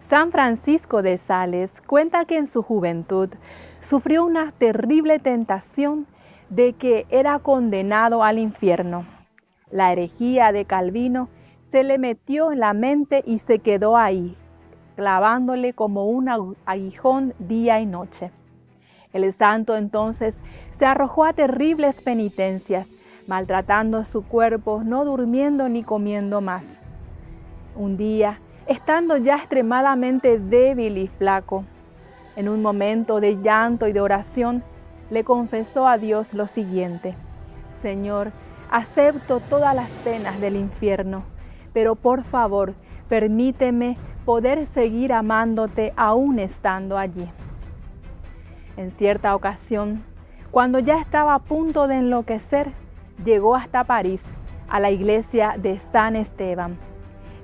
San Francisco de Sales cuenta que en su juventud sufrió una terrible tentación de que era condenado al infierno. La herejía de Calvino se le metió en la mente y se quedó ahí, clavándole como un aguijón día y noche. El santo entonces se arrojó a terribles penitencias, maltratando su cuerpo, no durmiendo ni comiendo más. Un día, estando ya extremadamente débil y flaco, en un momento de llanto y de oración, le confesó a Dios lo siguiente: Señor, acepto todas las penas del infierno, pero por favor, permíteme poder seguir amándote aún estando allí. En cierta ocasión, cuando ya estaba a punto de enloquecer, llegó hasta París, a la iglesia de San Esteban,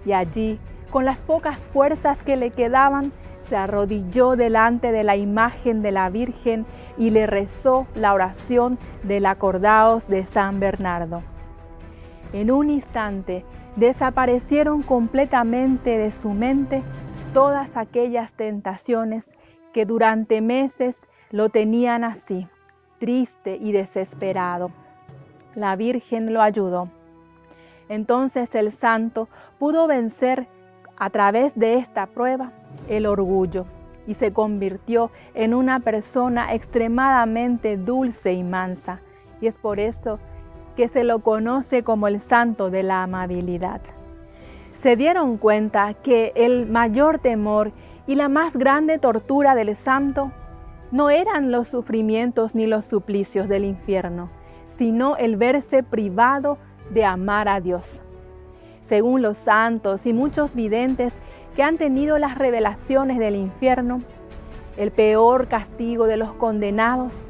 y allí, con las pocas fuerzas que le quedaban, se arrodilló delante de la imagen de la Virgen y le rezó la oración del Acordaos de San Bernardo. En un instante desaparecieron completamente de su mente todas aquellas tentaciones que durante meses lo tenían así, triste y desesperado. La Virgen lo ayudó. Entonces el santo pudo vencer a través de esta prueba el orgullo y se convirtió en una persona extremadamente dulce y mansa, y es por eso que se lo conoce como el santo de la amabilidad. Se dieron cuenta que el mayor temor y la más grande tortura del santo no eran los sufrimientos ni los suplicios del infierno, sino el verse privado de amar a Dios. Según los santos y muchos videntes que han tenido las revelaciones del infierno, el peor castigo de los condenados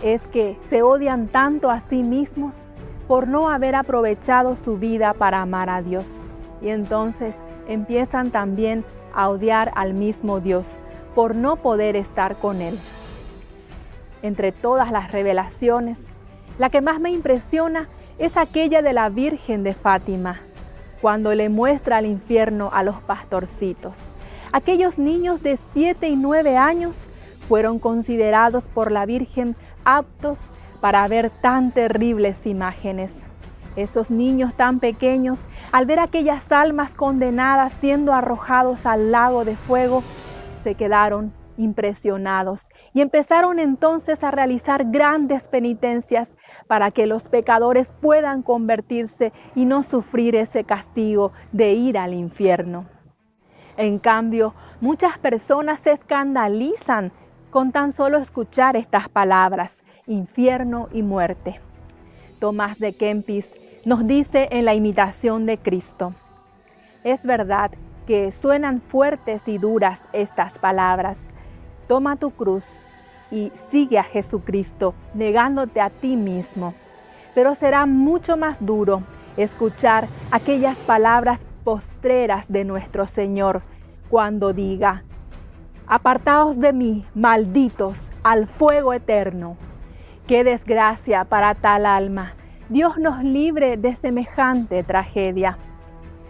es que se odian tanto a sí mismos por no haber aprovechado su vida para amar a Dios. Y entonces empiezan también a odiar al mismo Dios por no poder estar con Él. Entre todas las revelaciones, la que más me impresiona es aquella de la Virgen de Fátima, cuando le muestra el infierno a los pastorcitos. Aquellos niños de 7 y 9 años fueron considerados por la Virgen aptos para ver tan terribles imágenes. Esos niños tan pequeños, al ver aquellas almas condenadas siendo arrojados al lago de fuego, se quedaron impresionados y empezaron entonces a realizar grandes penitencias para que los pecadores puedan convertirse y no sufrir ese castigo de ir al infierno. En cambio, muchas personas se escandalizan con tan solo escuchar estas palabras, infierno y muerte. Tomás de Kempis nos dice en la imitación de Cristo: es verdad que suenan fuertes y duras estas palabras. Toma tu cruz y sigue a Jesucristo, negándote a ti mismo. Pero será mucho más duro escuchar aquellas palabras postreras de nuestro Señor, cuando diga: apartaos de mí, malditos, al fuego eterno. ¡Qué desgracia para tal alma! Dios nos libre de semejante tragedia.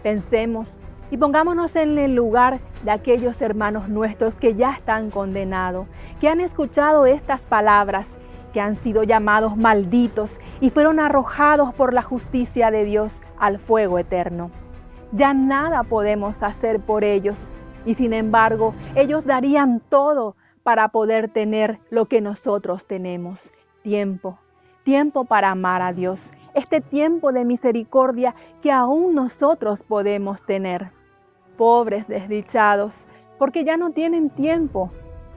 Pensemos y pongámonos en el lugar de aquellos hermanos nuestros que ya están condenados, que han escuchado estas palabras, que han sido llamados malditos y fueron arrojados por la justicia de Dios al fuego eterno. Ya nada podemos hacer por ellos, y sin embargo, ellos darían todo para poder tener lo que nosotros tenemos: tiempo para amar a Dios, este tiempo de misericordia que aún nosotros podemos tener. Pobres desdichados, porque ya no tienen tiempo.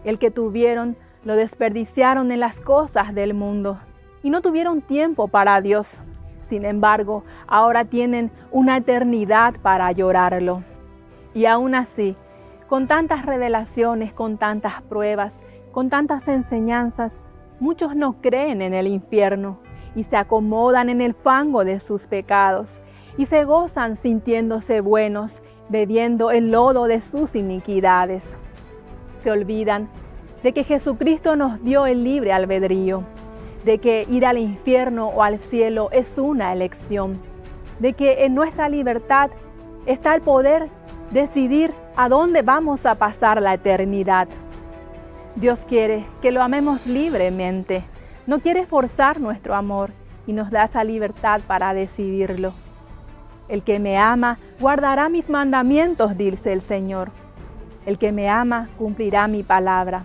El que tuvieron lo desperdiciaron en las cosas del mundo y no tuvieron tiempo para Dios. Sin embargo, ahora tienen una eternidad para llorarlo. Y aún así, con tantas revelaciones, con tantas pruebas, con tantas enseñanzas, muchos no creen en el infierno y se acomodan en el fango de sus pecados y se gozan sintiéndose buenos, bebiendo el lodo de sus iniquidades. Se olvidan de que Jesucristo nos dio el libre albedrío, de que ir al infierno o al cielo es una elección, de que en nuestra libertad está el poder decidir ¿A dónde vamos a pasar la eternidad? Dios quiere que lo amemos libremente. No quiere forzar nuestro amor y nos da esa libertad para decidirlo. El que me ama guardará mis mandamientos, dice el Señor. El que me ama cumplirá mi palabra.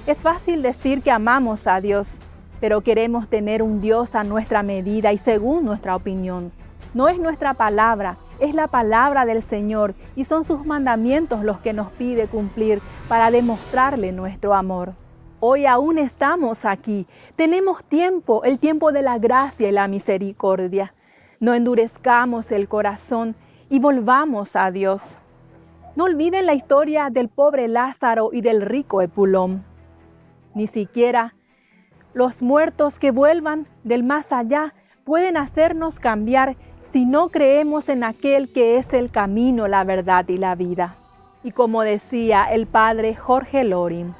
Es fácil decir que amamos a Dios, pero queremos tener un Dios a nuestra medida y según nuestra opinión. No es nuestra palabra, es la palabra del Señor y son sus mandamientos los que nos pide cumplir para demostrarle nuestro amor. Hoy aún estamos aquí, tenemos tiempo, el tiempo de la gracia y la misericordia. No endurezcamos el corazón y volvamos a Dios. No olviden la historia del pobre Lázaro y del rico Epulón. Ni siquiera los muertos que vuelvan del más allá pueden hacernos cambiar si no creemos en aquel que es el camino, la verdad y la vida. Y como decía el padre Jorge Loring,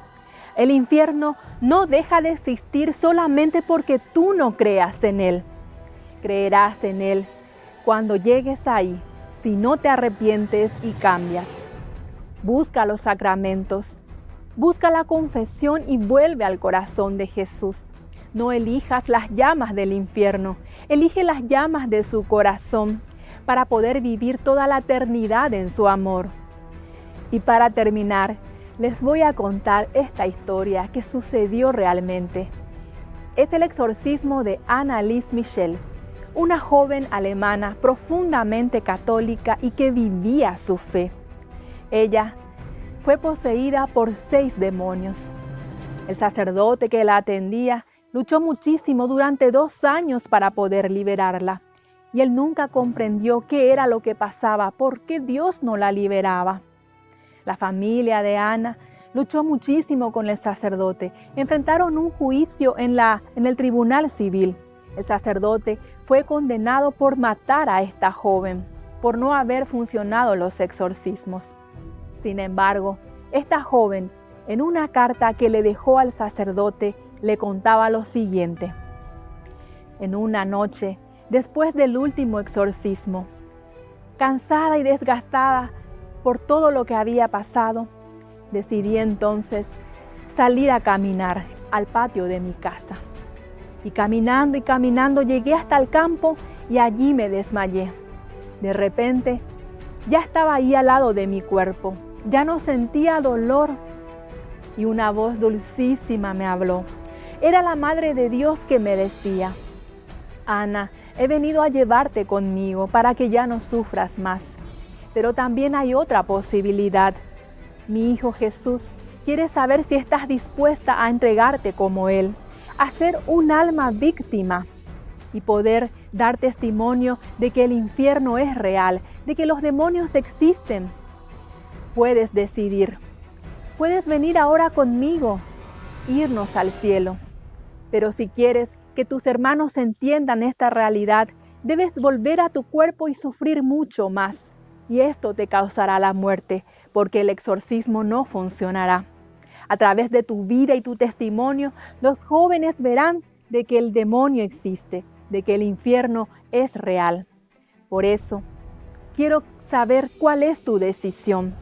el infierno no deja de existir solamente porque tú no creas en él. Creerás en él cuando llegues ahí, si no te arrepientes y cambias. Busca los sacramentos, busca la confesión y vuelve al corazón de Jesús. No elijas las llamas del infierno, elige las llamas de su corazón para poder vivir toda la eternidad en su amor. Y para terminar, les voy a contar esta historia que sucedió realmente. Es el exorcismo de Anneliese Michel, una joven alemana profundamente católica y que vivía su fe. Ella fue poseída por 6 demonios. El sacerdote que la atendía luchó muchísimo durante 2 años para poder liberarla, y él nunca comprendió qué era lo que pasaba, por qué Dios no la liberaba. La familia de Ana luchó muchísimo con el sacerdote, enfrentaron un juicio en el tribunal civil. El sacerdote fue condenado por matar a esta joven, por no haber funcionado los exorcismos. Sin embargo, esta joven, en una carta que le dejó al sacerdote, le contaba lo siguiente. En una noche, después del último exorcismo, cansada y desgastada por todo lo que había pasado, decidí entonces salir a caminar al patio de mi casa. Y caminando llegué hasta el campo y allí me desmayé. De repente, ya estaba ahí al lado de mi cuerpo, ya no sentía dolor y una voz dulcísima me habló. Era la Madre de Dios que me decía: Ana, he venido a llevarte conmigo para que ya no sufras más. Pero también hay otra posibilidad. Mi hijo Jesús quiere saber si estás dispuesta a entregarte como Él, a ser un alma víctima y poder dar testimonio de que el infierno es real, de que los demonios existen. Puedes decidir. Puedes venir ahora conmigo, irnos al cielo. Pero si quieres que tus hermanos entiendan esta realidad, debes volver a tu cuerpo y sufrir mucho más. Y esto te causará la muerte, porque el exorcismo no funcionará. A través de tu vida y tu testimonio, los jóvenes verán de que el demonio existe, de que el infierno es real. Por eso, quiero saber cuál es tu decisión.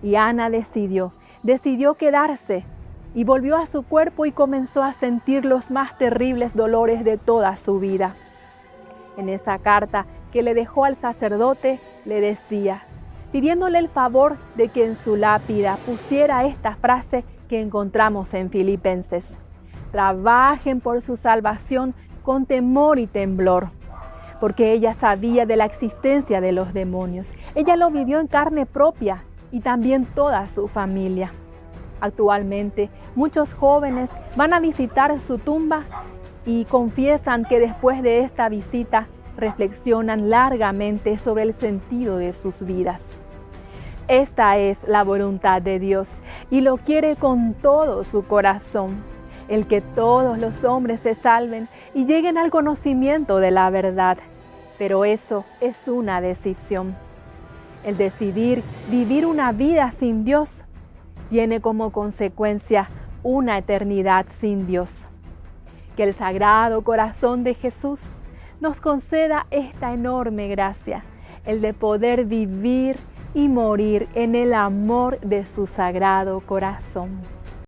Y Ana decidió quedarse y volvió a su cuerpo y comenzó a sentir los más terribles dolores de toda su vida. En esa carta que le dejó al sacerdote, le decía, pidiéndole el favor de que en su lápida pusiera esta frase que encontramos en Filipenses: trabajen por su salvación con temor y temblor, porque ella sabía de la existencia de los demonios. Ella lo vivió en carne propia y también toda su familia. Actualmente, muchos jóvenes van a visitar su tumba y confiesan que después de esta visita reflexionan largamente sobre el sentido de sus vidas. Esta es la voluntad de Dios y lo quiere con todo su corazón, el que todos los hombres se salven y lleguen al conocimiento de la verdad. Pero eso es una decisión. El decidir vivir una vida sin Dios tiene como consecuencia una eternidad sin Dios. Que el Sagrado Corazón de Jesús nos conceda esta enorme gracia, el de poder vivir y morir en el amor de su sagrado corazón.